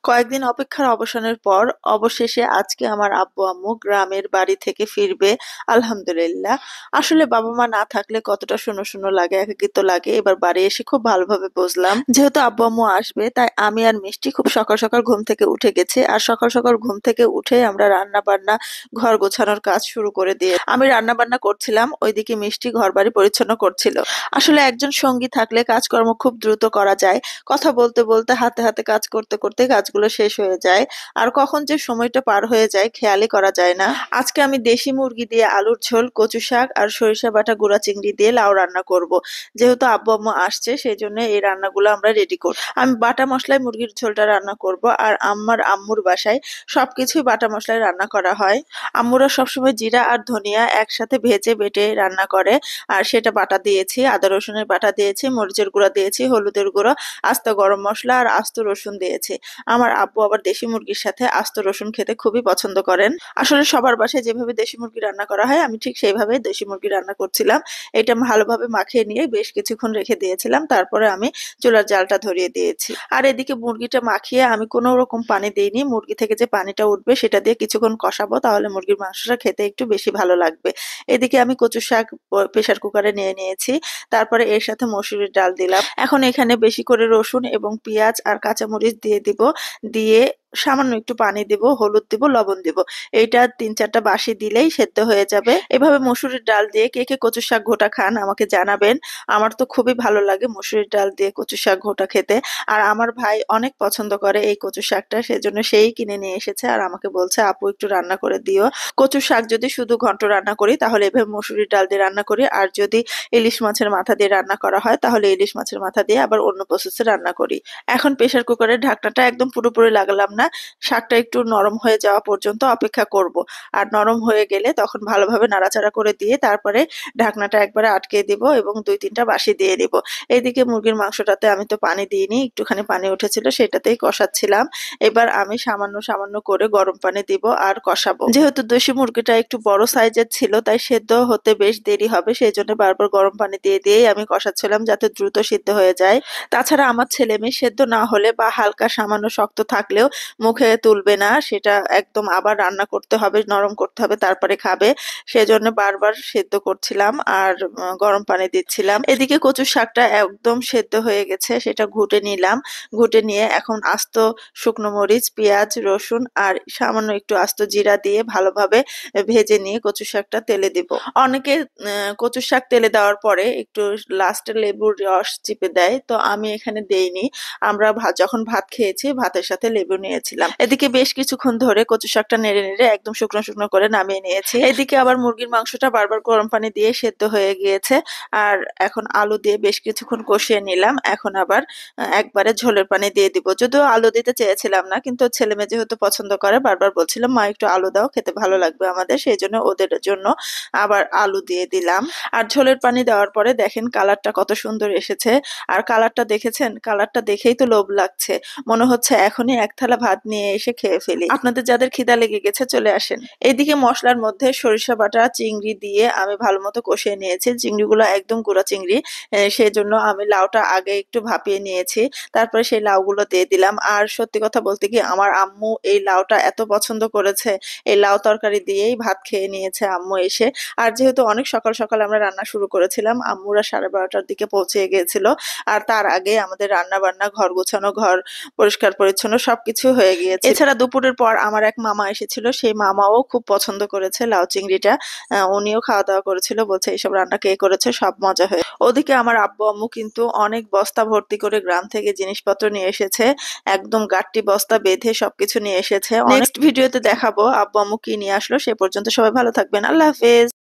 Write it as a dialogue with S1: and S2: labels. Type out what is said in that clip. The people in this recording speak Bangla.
S1: কয়েকদিন অপেক্ষার অবসানের পর অবশেষে আজকে আমার আব্বু আম্মু গ্রামের বাড়ি থেকে ফিরবে। আলহামদুলিল্লাহ। আসলে বাবা মা না থাকলে কতটা শূন্য শূন্য লাগে, একাকিত্ব লাগে। এবার বাড়ি এসে খুব ভালোভাবে বুঝলাম। যেহেতু আব্বু আম্মু আসবে, তাই আমি আর মিষ্টি খুব সকাল সকাল ঘুম থেকে উঠে গেছি। আর সকাল সকাল ঘুম থেকে উঠে আমরা রান্না বান্না, ঘর গোছানোর কাজ শুরু করে দিয়ে আমি রান্না বান্না করছিলাম, ওইদিকে মিষ্টি ঘর বাড়ি পরিচ্ছন্ন করছিল। আসলে একজন সঙ্গী থাকলে কাজকর্ম খুব দ্রুত করা যায়। কথা বলতে বলতে, হাতে হাতে কাজ করতে করতে কাজগুলো শেষ হয়ে যায়। আর কখন যে সময়টা পার হয়ে যায় খেয়ালই করা যায় না। আজকে আমি দেশি মুরগি দিয়ে আলুর ঝোল, কচু শাক আর সরিষা বাটা গুঁড়া চিংড়ি দিয়ে লাউ রান্না করব। যেহেতু আব্বু আম্মু আসছে, সেই জন্য এই রান্নাগুলো আমরা রেডি করব। আমি বাটা মশলায় মুরগির ঝোলটা রান্না করব। আর আম্মুর বাসায় সবকিছুই বাটা মশলায় রান্না করা হয়। আম্মুরা সবসময় জিরা আর ধনিয়া একসাথে ভেজে বেটে রান্না করে। আর সেটা বাটা দিয়েছি, আদা রসুনের বাটা দিয়েছি, মরিচের গুঁড়া দিয়েছি, হলুদের গুঁড়ো, আস্ত গরম মসলা আর আস্ত রসুন দিয়েছি। আমার আব্বু আবার দেশি মুরগির সাথে আস্ত রসুন খেতে খুবই পছন্দ করেন। আসলে সবার বাসায় যেভাবে দেশি মুরগি রান্না করা হয়, আমি ঠিক সেইভাবে দেশি মুরগি রান্না করছিলাম। এটা ভালোভাবে মাখিয়ে নিয়ে বেশ কিছুক্ষণ রেখে দিয়েছিলাম, তারপরে আমি চুলার জালটা ধরিয়ে দিয়েছি। আর এদিকে মুরগিটা মাখিয়ে আমি কোনো রকম পানি দিইনি। মুরগি থেকে যে পানিটা উঠবে সেটা দিয়ে কিছুক্ষণ কষাবো, তাহলে মুরগির মাংসটা খেতে একটু বেশি ভালো লাগবে। এদিকে আমি কচু শাক প্রেসার কুকারে নিয়ে নিয়েছি। তারপরে এর সাথে মসুরির ডাল দিলাম। এখন এখানে বেশি করে রসুন এবং পেঁয়াজ আর কাঁচামরিচ দিয়ে দিব। দিয়ে সামান্য একটু পানি দিব, হলুদ দিব, লবণ দিব। এইটা ৩-৪টা বাঁশি দিলেই সেদ্ধ হয়ে যাবে। এভাবে মসুরির ডাল দিয়ে কে কে কচু শাক ঘোটা খান আমাকে জানাবেন। আমার তো খুবই ভালো লাগে মসুরির ডাল দিয়ে কচু শাক ঘোটা খেতে। আর আমার ভাই অনেক পছন্দ করে এই কচু শাকটা, সেজন্য সেই কিনে নিয়ে এসেছে আর আমাকে বলছে, আপু একটু রান্না করে দিও। কচু শাক যদি শুধু ঘন্ট রান্না করি তাহলে এভাবে মসুরির ডাল দিয়ে রান্না করি, আর যদি ইলিশ মাছের মাথা দিয়ে রান্না করা হয় তাহলে ইলিশ মাছের মাথা দিয়ে আবার অন্য প্রসেসে রান্না করি। এখন প্রেসার কুকারের ঢাকনাটা একদম পুরোপুরি লাগালাম না, শাকটা একটু নরম হয়ে যাওয়া পর্যন্ত অপেক্ষা করব। আর নরম হয়ে গেলে তখন ভালোভাবে নাড়াচাড়া করে দিয়ে তারপরে ঢাকনাটা একবারে আটকে দিব এবং ২-৩টা বাঁশি দিয়ে দিব। এইদিকে মুরগির মাংসটাতে আমি তো পানি দিইনি, একটুখানি পানি উঠেছিল, সেটাতেই কষাচ্ছিলাম। এবার আমি সামান্য সামান্য করে গরম পানি দিব আর কষাবো। যেহেতু দেশি মুরগিটা একটু বড় সাইজের ছিল, তাই সেদ্ধ হতে বেশ দেরি হবে, সেই জন্য বারবার গরম পানি দিয়ে দিয়েই আমি কষাচ্ছিলাম যাতে দ্রুত সিদ্ধ হয়ে যায়। তাছাড়া আমার ছেলে মেয়ে সেদ্ধ না হলে বা হালকা সামান্য শক্ত থাকলেও মুখে তুলবে না, সেটা একদম আবার রান্না করতে হবে, নরম করতে হবে, তারপরে খাবে। সেজন্য বারবার সেদ্ধ করছিলাম আর গরম পানি দিচ্ছিলাম। এদিকে কচু শাকটা একদম সেদ্ধ হয়ে গেছে, সেটা ঘুটে নিলাম। ঘুটে নিয়ে এখন আস্ত শুকনো মরিচ, পেঁয়াজ, রসুন আর সামান্য একটু আস্ত জিরা দিয়ে ভালোভাবে ভেজে নিয়ে কচু শাকটা তেলে দিব। অনেকে কচু শাক তেলে দেওয়ার পরে একটু লাস্টে লেবুর রস চিপে দেয়, তো আমি এখানে দেইনি। আমরা যখন ভাত খেয়েছি ভাতের সাথে লেবু নিয়েছিলাম। এদিকে বেশ কিছুক্ষণ ধরে কচু শাকটা নেড়ে নেড়ে একদম শুকনো শুকনো করে নামিয়ে নিয়েছি। এদিকে আবার মুরগির মাংসটা বারবার গরম পানি দিয়ে সেদ্ধ হয়ে গিয়েছে। আর এখন আলু দিয়ে বেশ কিছুক্ষণ কষিয়ে নিলাম। এখন আবার একবারে ঝোলের পানি দিয়ে দিব। যদিও আলু দিতে চেয়েছিলাম না, কিন্তু ছেলে মেয়ে যেহেতু পছন্দ করে, বারবার বলছিলাম মা একটু আলু দাও, খেতে ভালো লাগবে আমাদের, সেই জন্য ওদের জন্য আবার আলু দিয়ে দিলাম। আর ঝোলের পানি দেওয়ার পরে দেখেন কালারটা কত সুন্দর এসেছে। আর কালারটা দেখেছেন, কালারটা দেখেই তো লোভ লাগছে, মনে হচ্ছে এখনই এক থালা ভাত নিয়ে এসে খেয়ে ফেলি। আপনাদের যাদের খিদা লেগে গেছে চলে আসেন। এদিকে মশলার মধ্যে সরিষা বাটা চিংড়ি দিয়ে আমি ভালো মতো কষিয়ে নিয়েছি। চিংড়িগুলো একদম গুঁড়া চিংড়ি, সেই জন্য আমি লাউটা আগে একটু ভাপিয়ে নিয়েছি, তারপরে সেই লাউগুলো দিয়ে দিলাম। আর সত্যি কথা বলতে কি, আমার আম্মু এই লাউটা এত পছন্দ করেছে, এই লাউ তরকারি দিয়েই ভাত খেয়ে নিয়েছে আম্মু এসে। আর যেহেতু অনেক সকাল সকাল আমরা রান্না শুরু করেছিলাম, আম্মুরা 12:30টার দিকে পৌঁছে গিয়েছিল। আর তার আগে আমাদের রান্না বান্না, ঘর গোছানো, ঘর পরিষ্কার পরিচ্ছন্ন সবকিছু হয়ে গিয়েছে। এছাড়া দুপুরের পর আমার এক মামা এসেছিল, সেই মামাও খুব পছন্দ করেছে লাউ চিংড়িটা। উনিও খাওয়া দাওয়া করেছিল, বলছে এইসব রান্না কে করেছে, সব মজা হয়ে। ওদিকে আমার আব্বু আম্মু কিন্তু অনেক বস্তা ভর্তি করে গ্রাম থেকে জিনিসপত্র নিয়ে এসেছে, একদম গাট্টি বস্তা বেঁধে সবকিছু নিয়ে এসেছে। নেক্সট ভিডিওতে দেখাবো আব্বু আম্মু কি নিয়ে আসলো। সে পর্যন্ত সবাই ভালো থাকবেন। আল্লাহ হাফেজ।